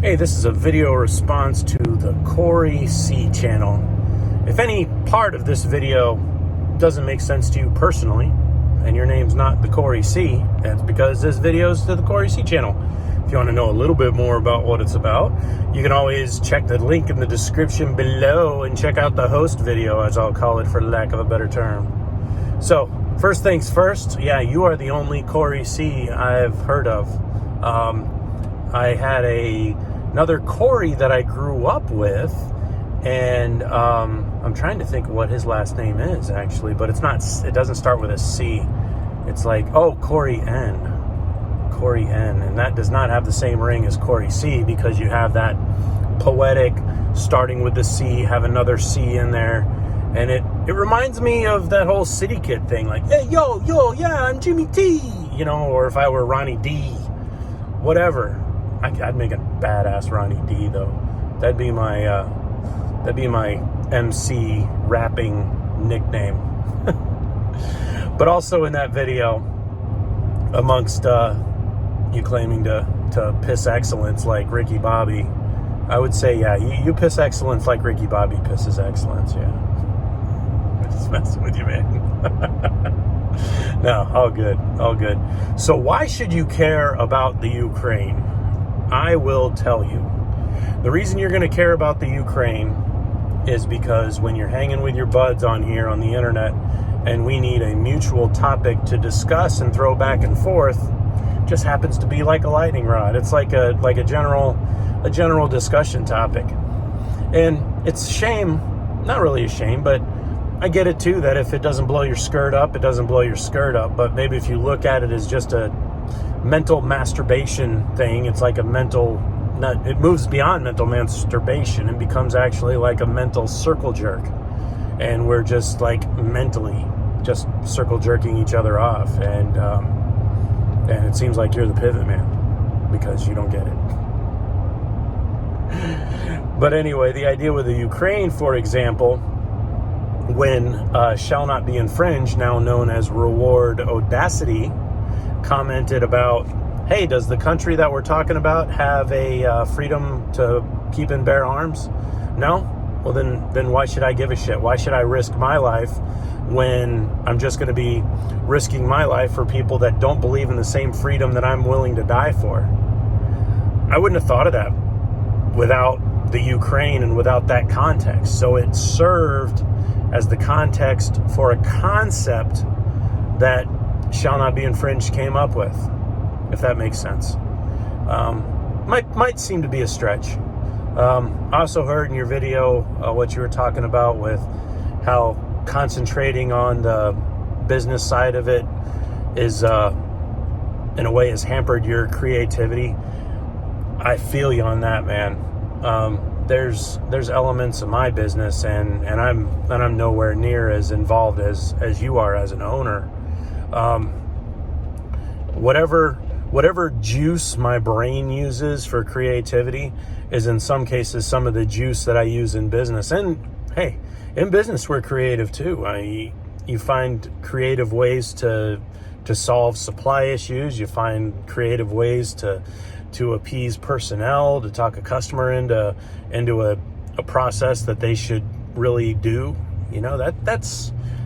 Hey, this is a video response to the Corey C channel. If any part of this video doesn't make sense to you personally, and your name's not the Corey C, that's because this video is to the Corey C channel. If you want to know a little bit more about what it's about, you can always check the link in the description below and check out the host video, as I'll call it for lack of a better term. So, first things first, yeah, you are the only Corey C I've heard of. I had another Corey that I grew up with, and I'm trying to think what his last name is actually, but it doesn't start with a C. It's like, Corey N, and that does not have the same ring as Corey C, because you have that poetic starting with the C, have another C in there, and it reminds me of that whole City Kid thing, like, hey, yo, yeah, I'm Jimmy T, or if I were Ronnie D, whatever. I'd make a badass Ronnie D though. That'd be my MC rapping nickname. But also in that video, amongst you claiming to piss excellence like Ricky Bobby, I would say, yeah, you piss excellence like Ricky Bobby pisses excellence. Yeah, I'm just messing with you, man. No, all good. So why should you care about the Ukraine? I will tell you. The reason you're going to care about the Ukraine is because when you're hanging with your buds on here on the internet and we need a mutual topic to discuss and throw back and forth, it just happens to be like a lightning rod. It's like a general discussion topic. And it's a shame, not really a shame, but I get it too, that if it doesn't blow your skirt up, it doesn't blow your skirt up. But maybe if you look at it as just a mental masturbation thing, it's like it moves beyond mental masturbation and becomes actually like a mental circle jerk. And we're just like mentally just circle jerking each other off. And it seems like you're the pivot man because you don't get it. But anyway, the idea with the Ukraine, for example, when Shall Not Be Infringed, now known as Reward Audacity, commented about, hey, does the country that we're talking about have a freedom to keep and bear arms? No? Well, then why should I give a shit? Why should I risk my life when I'm just going to be risking my life for people that don't believe in the same freedom that I'm willing to die for? I wouldn't have thought of that without the Ukraine and without that context. So it served as the context for a concept that Shall Not Be Infringed came up with, if that makes sense. Might seem to be a stretch. I also heard in your video what you were talking about with how concentrating on the business side of it is, in a way, has hampered your creativity. I feel you on that, man. There's elements of my business, and I'm nowhere near as involved as you are as an owner. Whatever juice my brain uses for creativity is in some cases some of the juice that I use in business. And hey, in business we're creative too. You find creative ways to solve supply issues. You find creative ways to appease personnel, to talk a customer into a process that they should really do.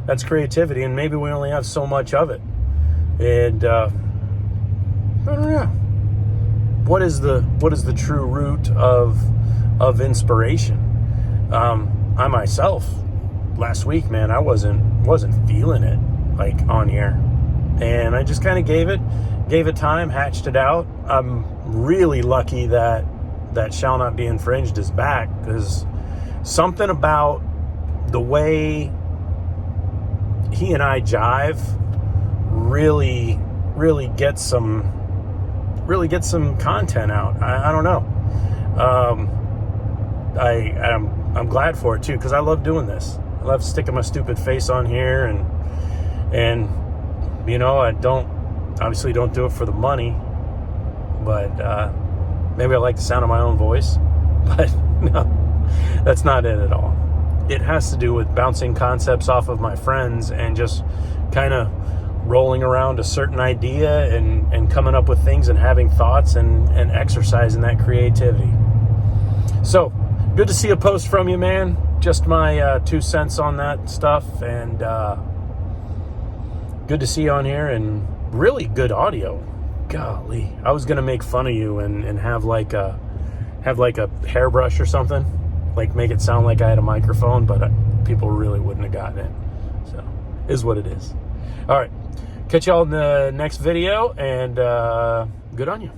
That's creativity, and maybe we only have so much of it. And I don't know. What is the true root of inspiration? I myself, last week, man, I wasn't feeling it like on here, and I just kind of gave it time, hatched it out. I'm really lucky that Shall Not Be Infringed is back, because something about the way he and I jive really gets some content out. I don't know. I'm glad for it too, because I love doing this. I love sticking my stupid face on here, and I obviously don't do it for the money, but maybe I like the sound of my own voice. But no, that's not it at all. It has to do with bouncing concepts off of my friends and just kind of rolling around a certain idea and coming up with things and having thoughts and exercising that creativity. So, good to see a post from you, man. Just my 2 cents on that stuff, and good to see you on here, and really good audio. Golly, I was gonna make fun of you and have like a hairbrush or something, like make it sound like I had a microphone, but people really wouldn't have gotten it. So, is what it is. All right, catch y'all in the next video, and good on you.